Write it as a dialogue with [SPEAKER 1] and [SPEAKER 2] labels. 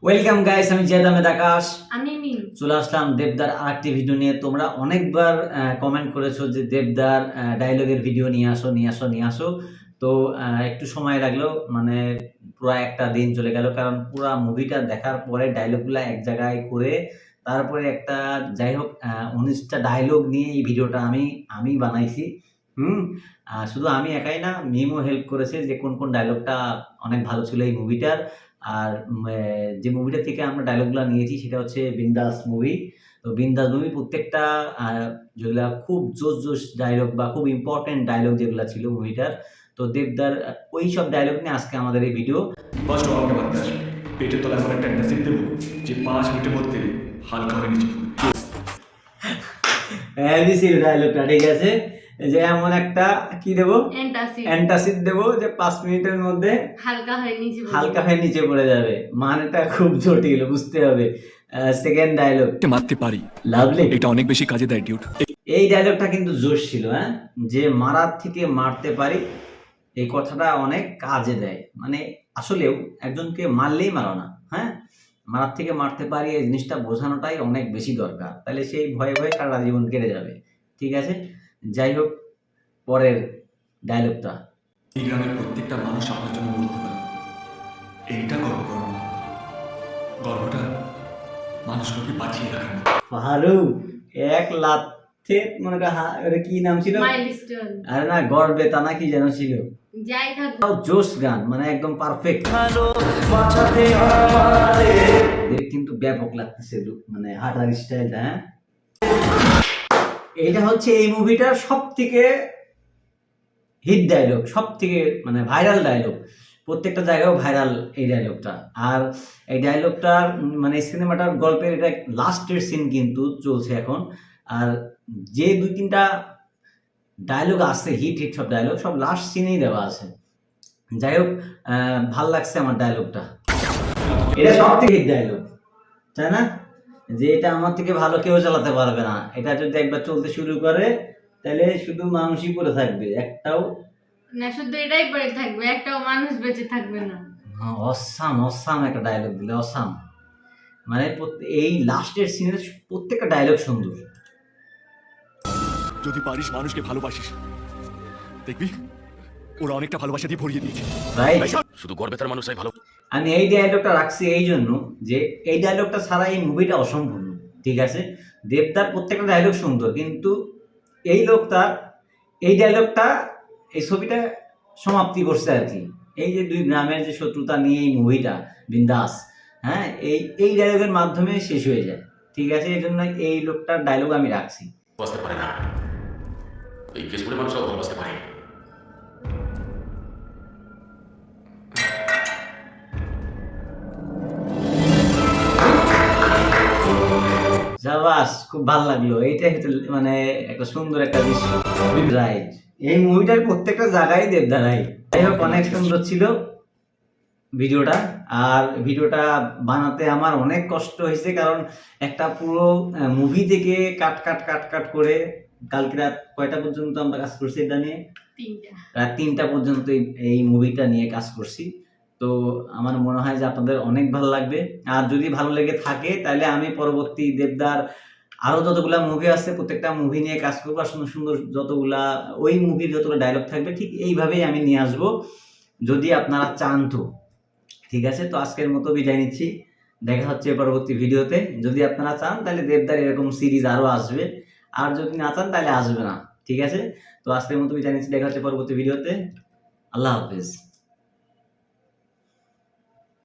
[SPEAKER 1] Welcome guys, আমি জিয়াদ আহমেদ আকাশ।
[SPEAKER 2] আমি মিম।
[SPEAKER 1] চলে আসলাম দেবদার আরেকটি ভিডিও নিয়ে। তোমরা অনেকবার কমেন্ট করেছো যে দেবদার ডায়লগের ভিডিও নিয়ে আসো। তো একটু সময় লাগলো, মানে পুরো একটা দিন চলে গেল, কারণ পুরো মুভিটা দেখার পরে ডায়লগগুলো এক জায়গায় করে তারপরে একটা, যাই হোক, 19টা ডায়লগ নিয়ে এই ভিডিওটা আমি বানাইছি। হুম। শুধু আমি একাই না, মিমও হেল্প করেছে যে কোন কোন ডায়লগটা অনেক ভালো ছিল এই মুভিটার। আর যে মুভিটা থেকে আমরা ডায়লগগুলো নিয়েছি সেটা হচ্ছে বিন্দাস মুভি। তো বিন্দাস মুভি প্রত্যেকটা যেগুলা খুব জোশ ডায়লগ বা খুব ইম্পর্টেন্ট ডায়লগ যেগুলা ছিল মুভিটার, তো দেবদার ওই সব ডায়লগ নিয়ে আজকে আমাদের এই ভিডিও।
[SPEAKER 3] ফার্স্ট আমাকে ভাবতে আসবে পেটের তলায় এমন একটা অ্যান্টাসিড দেবো যে 5 মিনিটের মধ্যে হালকা হয়ে নিচে
[SPEAKER 1] ছিল ডায়লগটা, ঠিক আছে, যে এমন একটা কি দেবো,
[SPEAKER 2] অ্যান্টাসিড
[SPEAKER 1] অ্যান্টাসিড দেবো যে 5 মিনিটের মধ্যে
[SPEAKER 2] হালকা হয়ে নিচে
[SPEAKER 1] পড়ে যাবে। মানেটা খুব জটিল, বুঝতে হবে। সেকেন্ড ডায়লগ,
[SPEAKER 3] মারতে পারি,
[SPEAKER 1] লাভলি,
[SPEAKER 3] এটা অনেক বেশি কাজে দেয় ডিউট।
[SPEAKER 1] এই ডায়লগটা কিন্তু জোশ ছিল, যে মারার থেকে মারতে পারি, এই কথাটা অনেক কাজে দেয়। মানে আসলেও একজনকে মারলেই মারো না, মারার থেকে মারতে পারি, এই জিনিসটা বোঝানোটাই অনেক বেশি দরকার, তাহলে সেই ভয়ে ভয়ে সারা জীবন কেটে যাবে। ঠিক আছে, যাই হোক, পরের ডায়লগটা,
[SPEAKER 3] এই গ্রামের প্রত্যেকটা মানুষ আপনার জন্য বলতে পারে এইটা গর্ব করো, গর্বটা মানুষগুলোকে বাঁচিয়ে রাখে না।
[SPEAKER 1] ফাহারু এক লাথে মনে কর কি নাম ছিল,
[SPEAKER 2] মাইলস্টোন।
[SPEAKER 1] আরে না, গর্বে তা না কি যেন ছিল,
[SPEAKER 2] যাই থাক
[SPEAKER 1] জোশ গান, মানে একদম পারফেক্ট। কিন্তু ব্যাপক লাগতেছে, মানে হাঁটার স্টাইলটা। এইটা হচ্ছে এই মুভিটার সব থেকে হিট ডায়লগ, সব থেকে মানে ভাইরাল ডায়লগ, প্রত্যেকটা জায়গায় ভাইরাল এই ডায়লগটা। আর এই ডায়লগটার মানে সিনেমাটার গল্পের এটা লাস্টের সিন কিন্তু চলছে এখন। আর যে 2-3টা ডায়লগ আছে হিট সব ডায়লগ সব লাস্ট সিনেই দেওয়া আছে। যাই হোক, ভাল লাগছে আমার ডায়লগটা, এটা সব থেকে হিট ডায়লগ, তাই না? যে এটা আমার থেকে ভালো কেউ চালাতে পারবে না, এটা যদি একবার চলতে শুরু করে তাহলে শুধু মানুষই পড়ে থাকবে, একটাও
[SPEAKER 2] না, শুধু এটাই পড়ে থাকবে, একটাও মানুষ বেঁচে থাকবে না।
[SPEAKER 1] অসাম একটা ডায়লগ দিলে, অসাম। মানে এই লাস্টের সিনের প্রত্যেকটা ডায়লগ সুন্দর।
[SPEAKER 3] যদি পারিস মানুষকে ভালোবাসিস, দেখবি ওরা অনেকটা ভালোবাসা দিয়ে ভরিয়ে দিয়েছে। শুধু গর্বে তার মানুষরাই ভালো।
[SPEAKER 1] আমি এই ডায়লগটা রাখছি এই জন্য যে এই ডায়লগটা ছাড়া এই মুভিটা অসম্পূর্ণ। ঠিক আছে, দেবদার প্রত্যেকটা ডায়লগ সুন্দর, কিন্তু এই লোকটা এই ডায়লগটা এই ছবিটা সমাপ্তি করছে আর কি। এই যে 2 গ্রামের যে শত্রুতা নিয়ে এই মুভিটা বিন্দাস, এই ডায়লগের মাধ্যমে শেষ হয়ে যায়। ঠিক আছে, এই জন্য এই লোকটার ডায়লগ আমি রাখছি।
[SPEAKER 4] বাঁচতে পারে না, এই কেশপুরে মানুষরাও ভালোবাসতে পারে।
[SPEAKER 1] জাবাস, খুব ভালো লাগলো। এইটাই মানে একটা সুন্দর একটা দৃশ্য, রাইট। এই মুভিটার প্রত্যেকটা জায়গায় দেবদারাই। যাই হোক, অনেক সুন্দর ছিল ভিডিওটা। আর ভিডিওটা বানাতে আমার অনেক কষ্ট হয়েছে, কারণ একটা পুরো মুভি থেকে কাট করে কালকে রাত কয়টা পর্যন্ত আমরা কাজ করছি, এটা নিয়ে
[SPEAKER 2] 3টা
[SPEAKER 1] রাত 3টা পর্যন্ত এই মুভিটা নিয়ে কাজ করছি। তো আমার মনে হয় যে আপনাদের অনেক ভালো লাগবে। আর যদি ভালো লেগে থাকে তাহলে আমি পরবর্তী দেবদার আরো যতগুলা মুভি আছে প্রত্যেকটা মুভি নিয়ে কাজ করবো। আর সুন্দর সুন্দর যতগুলা ওই মুভির যতগুলো ডায়লগ থাকবে ঠিক এইভাবেই আমি নিয়ে আসবো, যদি আপনারা চান তো। ঠিক আছে, তো আজকের মতো বিদায় নিচ্ছি, দেখা হচ্ছে পরবর্তী ভিডিওতে। যদি আপনারা চান তাহলে দেবদার এরকম সিরিজ আরো আসবে, আর যদি না চান তাহলে আসবে না। ঠিক আছে, তো আজকের মতো বিদায় নিচ্ছি, দেখা হচ্ছে পরবর্তী ভিডিওতে। আল্লাহ হাফেজ।